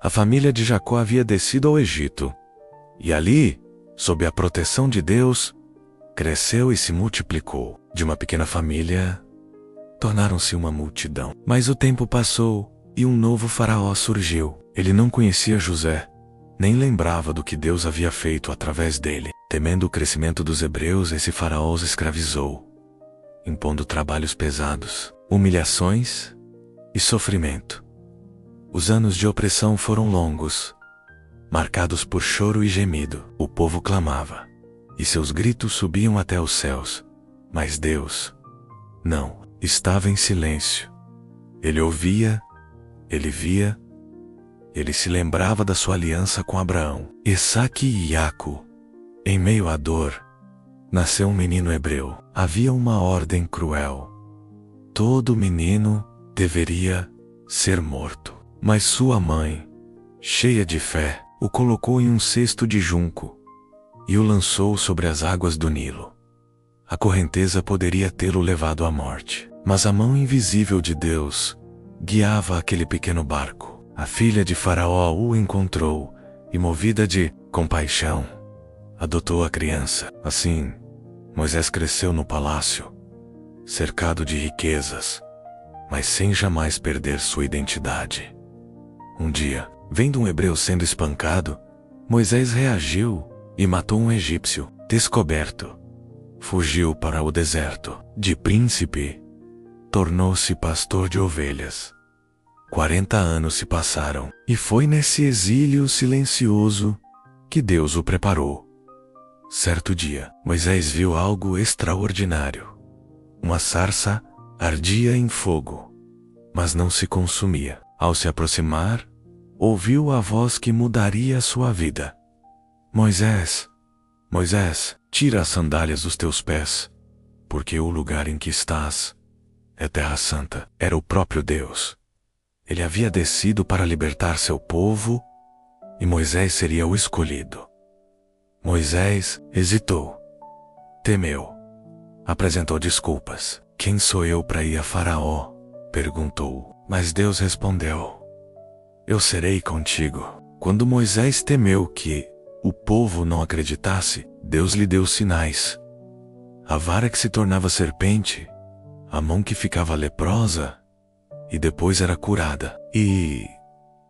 A família de Jacó havia descido ao Egito, e ali, sob a proteção de Deus, cresceu e se multiplicou. De uma pequena família, tornaram-se uma multidão. Mas o tempo passou e um novo faraó surgiu. Ele não conhecia José, nem lembrava do que Deus havia feito através dele. Temendo o crescimento dos hebreus, esse faraó os escravizou, impondo trabalhos pesados, humilhações e sofrimento. Os anos de opressão foram longos, marcados por choro e gemido. O povo clamava, e seus gritos subiam até os céus. Mas Deus, não, estava em silêncio. Ele ouvia, ele via, ele se lembrava da sua aliança com Abraão, Isaque e Iaco. Em meio à dor, nasceu um menino hebreu. Havia uma ordem cruel. Todo menino deveria ser morto. Mas sua mãe, cheia de fé, o colocou em um cesto de junco e o lançou sobre as águas do Nilo. A correnteza poderia tê-lo levado à morte, mas a mão invisível de Deus guiava aquele pequeno barco. A filha de Faraó o encontrou e, movida de compaixão, adotou a criança. Assim, Moisés cresceu no palácio, cercado de riquezas, mas sem jamais perder sua identidade. Um dia, vendo um hebreu sendo espancado, Moisés reagiu e matou um egípcio. Descoberto, fugiu para o deserto. De príncipe, tornou-se pastor de ovelhas. 40 anos se passaram, e foi nesse exílio silencioso que Deus o preparou. Certo dia, Moisés viu algo extraordinário. Uma sarça ardia em fogo, mas não se consumia. Ao se aproximar, ouviu a voz que mudaria sua vida. Moisés, Moisés, tira as sandálias dos teus pés, porque o lugar em que estás é terra santa. Era o próprio Deus. Ele havia descido para libertar seu povo, e Moisés seria o escolhido. Moisés hesitou, temeu, apresentou desculpas. Quem sou eu para ir a Faraó? Perguntou. Mas Deus respondeu, eu serei contigo. Quando Moisés temeu que o povo não acreditasse, Deus lhe deu sinais. A vara que se tornava serpente, a mão que ficava leprosa e depois era curada. E,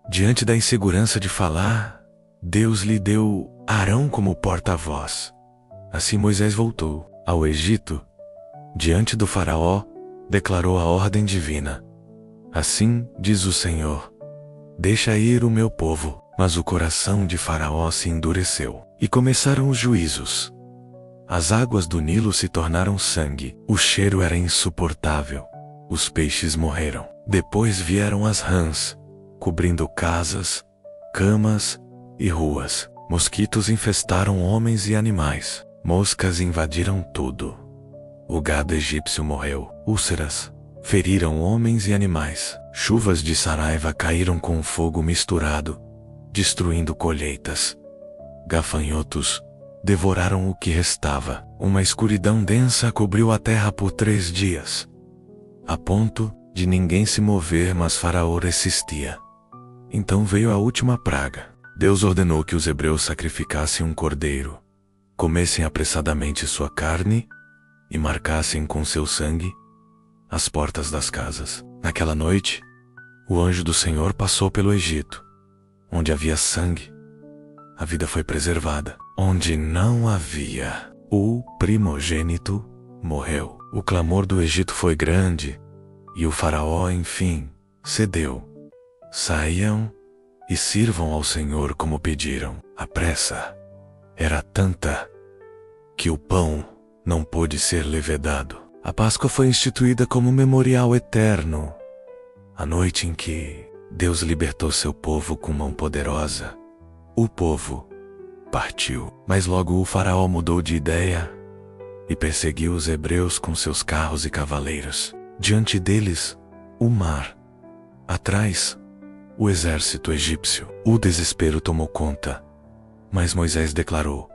diante da insegurança de falar, Deus lhe deu Arão como porta-voz. Assim Moisés voltou ao Egito, diante do faraó, declarou a ordem divina. Assim diz o Senhor, deixa ir o meu povo. Mas o coração de Faraó se endureceu, e começaram os juízos. As águas do Nilo se tornaram sangue, o cheiro era insuportável, os peixes morreram. Depois vieram as rãs, cobrindo casas, camas e ruas. Mosquitos infestaram homens e animais, moscas invadiram tudo. O gado egípcio morreu, úlceras feriram homens e animais. Chuvas de saraiva caíram com fogo misturado, destruindo colheitas. Gafanhotos devoraram o que restava. Uma escuridão densa cobriu a terra por 3 dias, a ponto de ninguém se mover, mas Faraó resistia. Então veio a última praga. Deus ordenou que os hebreus sacrificassem um cordeiro, comessem apressadamente sua carne e marcassem com seu sangue as portas das casas. Naquela noite, o anjo do Senhor passou pelo Egito. Onde havia sangue, a vida foi preservada. Onde não havia, o primogênito morreu. O clamor do Egito foi grande, e o faraó, enfim, cedeu. Saiam e sirvam ao Senhor como pediram. A pressa era tanta que o pão não pôde ser levedado. A Páscoa foi instituída como memorial eterno. A noite em que Deus libertou seu povo com mão poderosa. O povo partiu, mas logo o faraó mudou de ideia e perseguiu os hebreus com seus carros e cavaleiros. Diante deles, o mar. Atrás, o exército egípcio. O desespero tomou conta, mas Moisés declarou: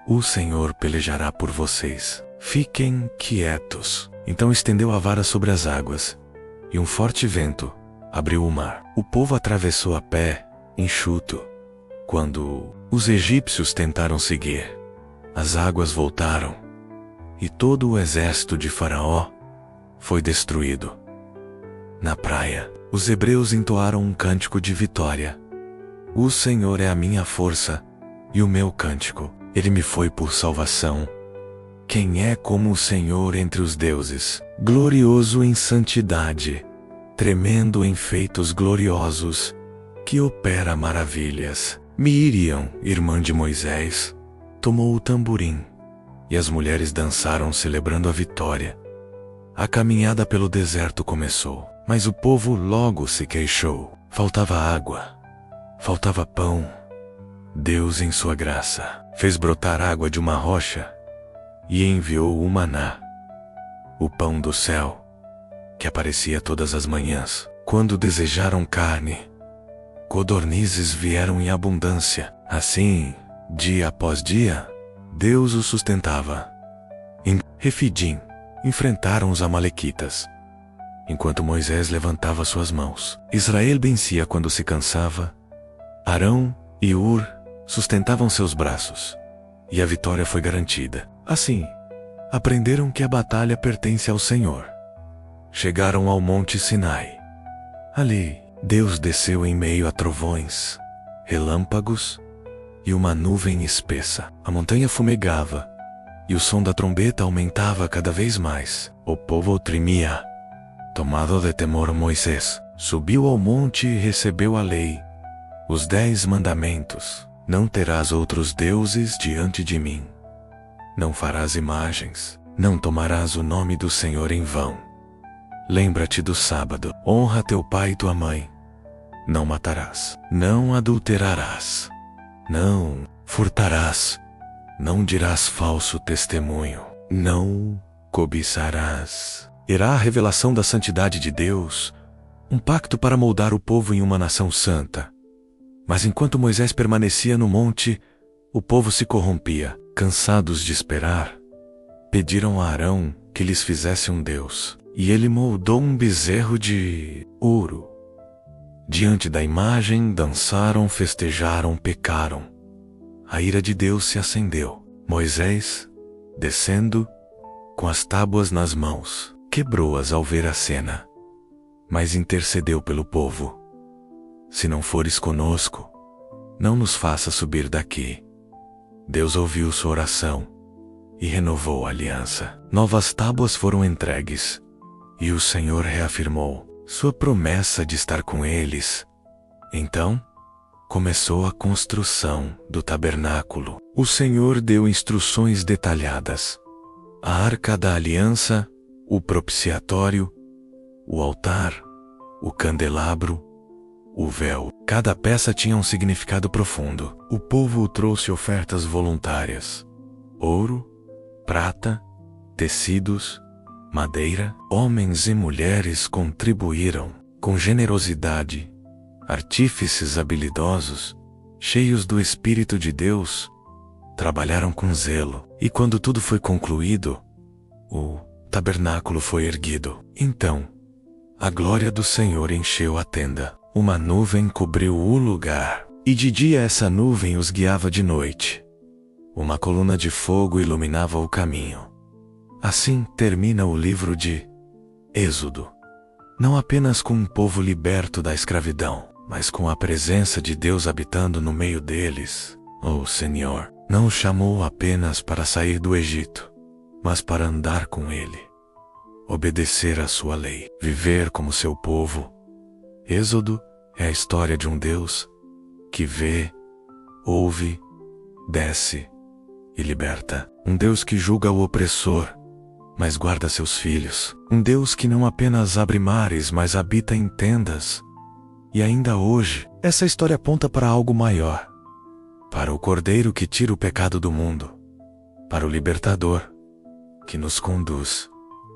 o Senhor pelejará por vocês. Fiquem quietos. Então estendeu a vara sobre as águas, e um forte vento abriu o mar. O povo atravessou a pé, enxuto. Quando os egípcios tentaram seguir, as águas voltaram, e todo o exército de Faraó foi destruído. Na praia, os hebreus entoaram um cântico de vitória. O Senhor é a minha força e o meu cântico, Ele me foi por salvação. Quem é como o Senhor entre os deuses, glorioso em santidade, tremendo em feitos gloriosos, que opera maravilhas. Míriam, irmã de Moisés, tomou o tamborim, e as mulheres dançaram celebrando a vitória. A caminhada pelo deserto começou, mas o povo logo se queixou. Faltava água, faltava pão. Deus, em sua graça, fez brotar água de uma rocha e enviou o maná, o pão do céu, que aparecia todas as manhãs. Quando desejaram carne, codornizes vieram em abundância. Assim, dia após dia, Deus os sustentava. Em Refidim, enfrentaram os amalequitas. Enquanto Moisés levantava suas mãos, Israel vencia quando se cansava. Arão e Hur sustentavam seus braços, e a vitória foi garantida. Assim, aprenderam que a batalha pertence ao Senhor. Chegaram ao Monte Sinai. Ali, Deus desceu em meio a trovões, relâmpagos e uma nuvem espessa. A montanha fumegava, e o som da trombeta aumentava cada vez mais. O povo tremia. Tomado de temor, Moisés subiu ao monte e recebeu a lei, os 10 mandamentos. Não terás outros deuses diante de mim. Não farás imagens. Não tomarás o nome do Senhor em vão. Lembra-te do sábado. Honra teu pai e tua mãe. Não matarás. Não adulterarás. Não furtarás. Não dirás falso testemunho. Não cobiçarás. Irá a revelação da santidade de Deus, um pacto para moldar o povo em uma nação santa. Mas enquanto Moisés permanecia no monte, o povo se corrompia. Cansados de esperar, pediram a Arão que lhes fizesse um deus, e ele moldou um bezerro de ouro. Diante da imagem, dançaram, festejaram, pecaram. A ira de Deus se acendeu. Moisés, descendo, com as tábuas nas mãos, quebrou-as ao ver a cena, mas intercedeu pelo povo. Se não fores conosco, não nos faça subir daqui. Deus ouviu sua oração e renovou a aliança. Novas tábuas foram entregues, e o Senhor reafirmou sua promessa de estar com eles. Então, começou a construção do tabernáculo. O Senhor deu instruções detalhadas. A arca da aliança, o propiciatório, o altar, o candelabro, o véu. Cada peça tinha um significado profundo. O povo trouxe ofertas voluntárias: ouro, prata, tecidos, madeira. Homens e mulheres contribuíram com generosidade. Artífices habilidosos, cheios do Espírito de Deus, trabalharam com zelo. E quando tudo foi concluído, o tabernáculo foi erguido. Então, a glória do Senhor encheu a tenda. Uma nuvem cobriu o lugar, e de dia essa nuvem os guiava de noite. Uma coluna de fogo iluminava o caminho. Assim termina o livro de Êxodo. Não apenas com um povo liberto da escravidão, mas com a presença de Deus habitando no meio deles. O Senhor não os chamou apenas para sair do Egito, mas para andar com Ele, obedecer à sua lei, viver como seu povo. Êxodo é a história de um Deus que vê, ouve, desce e liberta. Um Deus que julga o opressor, mas guarda seus filhos. Um Deus que não apenas abre mares, mas habita em tendas. E ainda hoje, essa história aponta para algo maior. Para o Cordeiro que tira o pecado do mundo. Para o Libertador que nos conduz,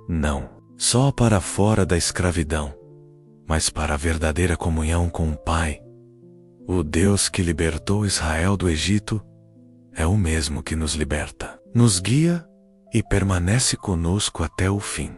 não só para fora da escravidão, mas para a verdadeira comunhão com o Pai. O Deus que libertou Israel do Egito é o mesmo que nos liberta, nos guia e permanece conosco até o fim.